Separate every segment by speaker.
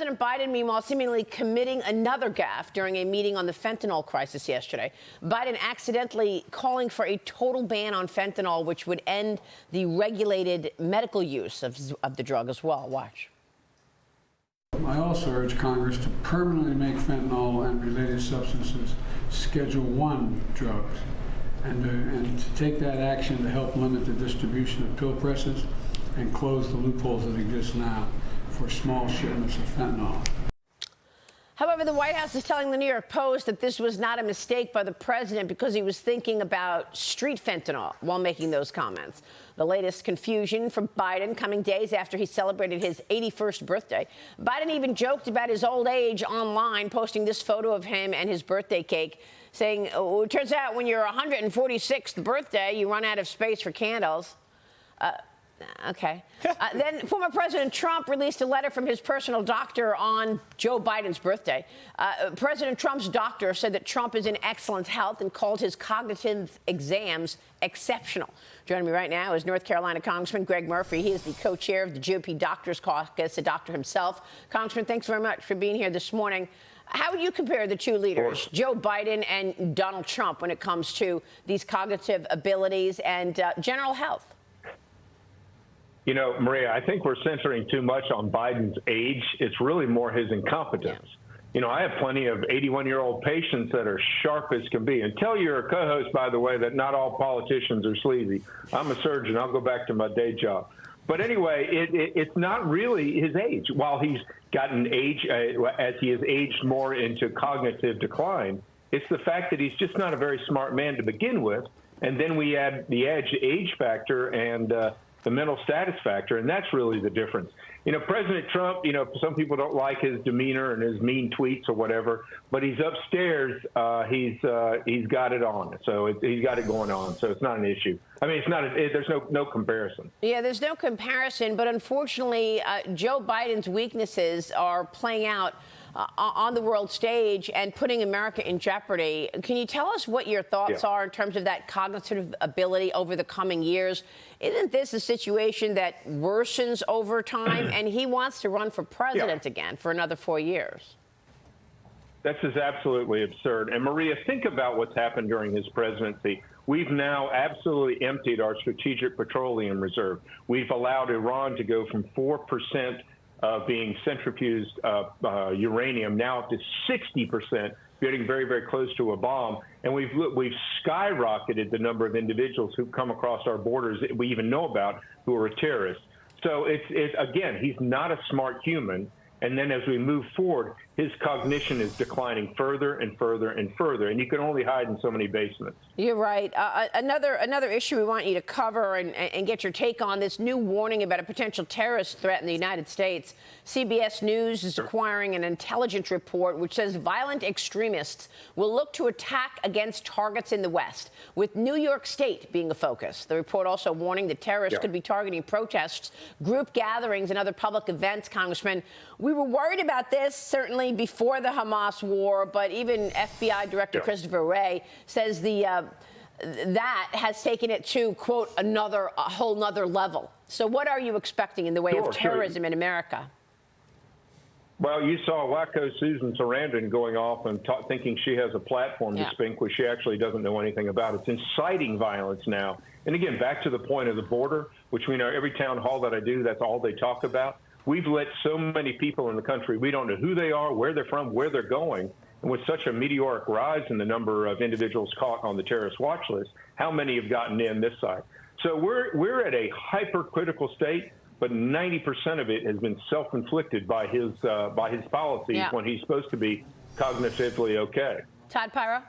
Speaker 1: President Biden, meanwhile, seemingly committing another gaffe during a meeting on the fentanyl crisis yesterday. Biden accidentally calling for a total ban on fentanyl, which would end the regulated medical use of the drug as well. Watch.
Speaker 2: I also urge Congress to permanently make fentanyl and related substances Schedule I drugs, and to take that action to help limit the distribution of pill presses and close the loopholes that exist now for small shipments of fentanyl.
Speaker 1: However, the White House is telling the New York Post that this was not a mistake by the president because he was thinking about street fentanyl while making those comments. The latest confusion from Biden coming days after he celebrated his 81st birthday. Biden even joked about his old age online, posting this photo of him and his birthday cake, saying, oh, it turns out when your 146th birthday, you run out of space for candles. Okay. Then former President Trump released a letter from his personal doctor on Joe Biden's birthday. President Trump's doctor said that Trump is in excellent health and called his cognitive exams exceptional. Joining me right now is North Carolina Congressman Greg Murphy. He is the co-chair of the GOP Doctors Caucus, a doctor himself. Congressman, thanks very much for being here this morning. How would you compare the two leaders, Joe Biden and Donald Trump, when it comes to these cognitive abilities and general health?
Speaker 3: You know, Maria, I think we're centering too much on Biden's age. It's really more his incompetence. Yeah. You know, I have plenty of 81-year-old patients that are sharp as can be. And tell your co-host, by the way, that not all politicians are sleazy. I'm a surgeon. I'll go back to my day job. But anyway, it's not really his age. While he's gotten age, as he has aged more into cognitive decline, it's the fact that he's just not a very smart man to begin with. And then we add the age factor and the mental status factor, and that's really the difference. You know, President Trump, you know, some people don't like his demeanor and his mean tweets or whatever, but he's upstairs. He's got it on. So he's got it going on. So it's not an issue. I mean, it's not. There's no comparison.
Speaker 1: Yeah, there's no comparison. But unfortunately, Joe Biden's weaknesses are playing out on the world stage and putting America in jeopardy. Can you tell us what your thoughts are in terms of that cognitive ability over the coming years? Isn't this a situation that worsens over time? And he wants to run for president again for another 4 years.
Speaker 3: This is absolutely absurd. And Maria, think about what's happened during his presidency. We've now absolutely emptied our strategic petroleum reserve. We've allowed Iran to go from 4% being centrifuged uranium now up to 60%, getting very, very close to a bomb. And we've skyrocketed the number of individuals who've come across our borders that we even know about who are terrorists. So again, he's not a smart human. And then as we move forward, his cognition is declining further and further and further. And you can only hide in so many basements.
Speaker 1: You're right. Another issue we want you to cover and get your take on, this new warning about a potential terrorist threat in the United States. CBS News is acquiring an intelligence report which says violent extremists will look to attack against targets in the West, with New York State being a focus. The report also warning that terrorists could be targeting protests, group gatherings, and other public events. Congressman, we were worried about this, certainly before the Hamas war, but even FBI Director Christopher Wray says that has taken it to, quote, a whole nother level. So what are you expecting in the way of terrorism in America?
Speaker 3: Well, you saw wacko Susan Sarandon going off and thinking she has a platform to speak, which she actually doesn't know anything about. It's inciting violence now. And again, back to the point of the border, which we know every town hall that I do, that's all they talk about. We've let so many people in the country, we don't know who they are, where they're from, where they're going. And with such a meteoric rise in the number of individuals caught on the terrorist watch list, how many have gotten in this side? So we're at a hypercritical state, but 90% of it has been self-inflicted by his policies when he's supposed to be cognitively okay.
Speaker 1: Todd Pyra?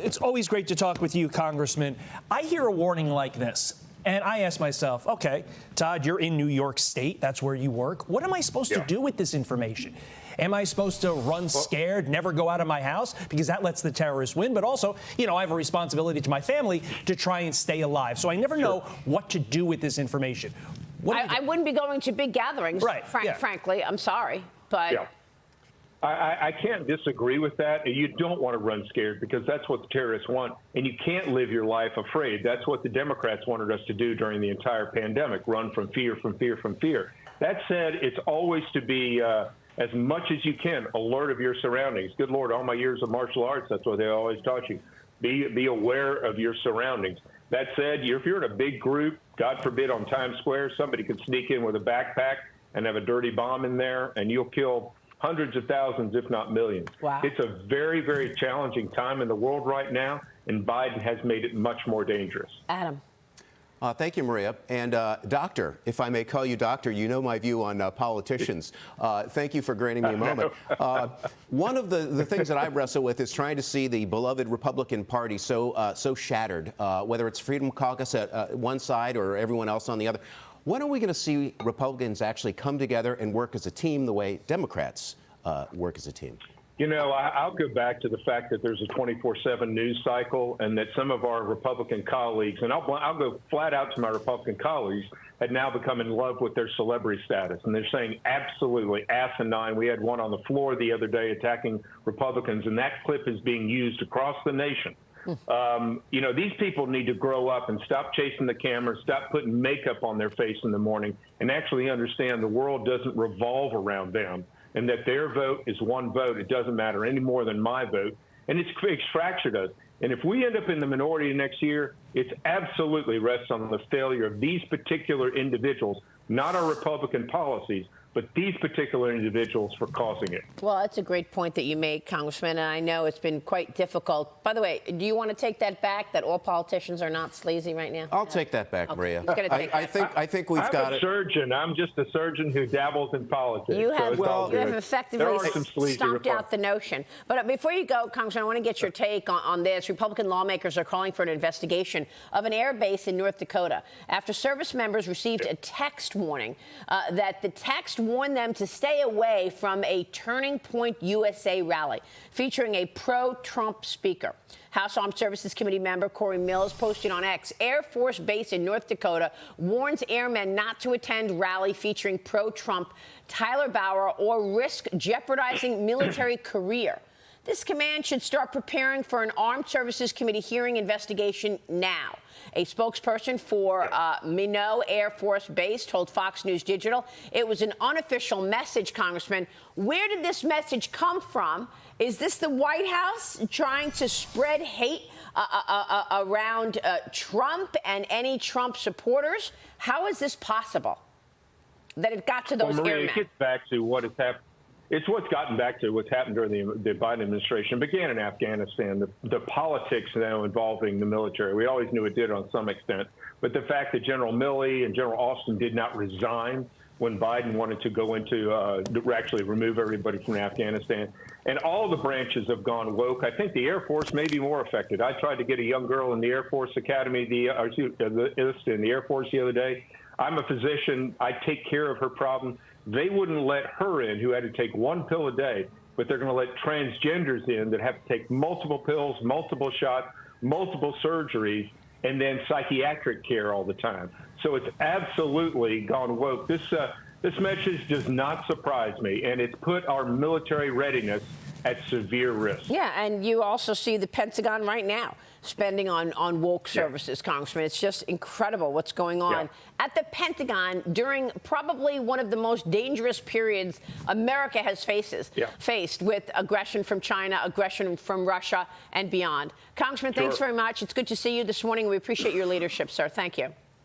Speaker 4: It's always great to talk with you, Congressman. I hear a warning like this, and I ask myself, okay, Todd, you're in New York State. That's where you work. What am I supposed to do with this information? Am I supposed to run scared, never go out of my house because that lets the terrorists win? But also, you know, I have a responsibility to my family to try and stay alive. So I never know what to do with this information.
Speaker 1: I wouldn't be going to big gatherings, frankly. I'm sorry, but...
Speaker 3: I can't disagree with that. You don't want to run scared because that's what the terrorists want. And you can't live your life afraid. That's what the Democrats wanted us to do during the entire pandemic, run from fear, from fear, from fear. That said, it's always to be as much as you can, alert of your surroundings. Good Lord, all my years of martial arts, that's what they always taught you. Be aware of your surroundings. That said, if you're in a big group, God forbid on Times Square, somebody could sneak in with a backpack and have a dirty bomb in there, and you'll kill hundreds of thousands, if not millions.
Speaker 1: Wow.
Speaker 3: It's a very, very challenging time in the world right now, and Biden has made it much more dangerous.
Speaker 1: Adam.
Speaker 5: Thank you, Maria. And Doctor, if I may call you Doctor, you know my view on politicians. Thank you for granting me a moment. One of the things that I wrestle with is trying to see the beloved Republican Party so shattered, whether it's Freedom Caucus at one side or everyone else on the other. When are we going to see Republicans actually come together and work as a team the way Democrats work as a team?
Speaker 3: You know, I'll go back to the fact that there's a 24/7 news cycle, and that some of our Republican colleagues, and I'll go flat out to my Republican colleagues, had now become in love with their celebrity status. And they're saying absolutely asinine. We had one on the floor the other day attacking Republicans, and that clip is being used across the nation. You know, these people need to grow up and stop chasing the camera, stop putting makeup on their face in the morning, and actually understand the world doesn't revolve around them, and that their vote is one vote. It doesn't matter any more than my vote. And it's fractured us. And if we end up in the minority next year, it's absolutely rests on the failure of these particular individuals, not our Republican policies, but these particular individuals for causing it.
Speaker 1: Well, that's a great point that you make, Congressman, and I know it's been quite difficult. By the way, do you want to take that back, that all politicians are not sleazy right now?
Speaker 5: I'll take that back, Maria.
Speaker 1: He's gonna take
Speaker 5: I think we've got
Speaker 3: I'm a
Speaker 5: it.
Speaker 3: surgeon. I'm just a surgeon who dabbles in politics.
Speaker 1: You have,
Speaker 3: so it's all
Speaker 1: you have
Speaker 3: good.
Speaker 1: effectively
Speaker 3: There are some sleazy
Speaker 1: stomped out the notion. But before you go, Congressman, I want to get your take on this. Republican lawmakers are calling for an investigation of an air base in North Dakota after service members received a text warning that the text warned them to stay away from a Turning Point USA rally featuring a pro-Trump speaker. House Armed Services Committee member Corey Mills posted on X, Air Force Base in North Dakota warns airmen not to attend rally featuring pro-Trump Tyler Bauer or risk jeopardizing military career. This command should start preparing for an Armed Services Committee hearing investigation now. A spokesperson for Minot Air Force Base told Fox News Digital it was an unofficial message, Congressman. Where did this message come from? Is this the White House trying to spread hate around Trump and any Trump supporters? How is this possible that it got to those
Speaker 3: Maria,
Speaker 1: airmen?
Speaker 3: it gets back to what has happened. It's what's gotten back to what's happened during the Biden administration. It began in Afghanistan, the politics now involving the military. We always knew it did on some extent. But the fact that General Milley and General Austin did not resign when Biden wanted to go into actually remove everybody from Afghanistan. And all the branches have gone woke. I think the Air Force may be more affected. I tried to get a young girl in the Air Force Academy, in the Air Force the other day. I'm a physician. I take care of her problem. They wouldn't let her in, who had to take one pill a day, but they're going to let transgenders in that have to take multiple pills, multiple shots, multiple surgeries, and then psychiatric care all the time. So it's absolutely gone woke. This message does not surprise me, and it's put our military readiness at severe risk.
Speaker 1: Yeah, and you also see the Pentagon right now spending on woke services, Congressman. It's just incredible what's going on at the Pentagon during probably one of the most dangerous periods America has faced with aggression from China, aggression from Russia, and beyond. Congressman, thanks very much. It's good to see you this morning. We appreciate your leadership, sir. Thank you.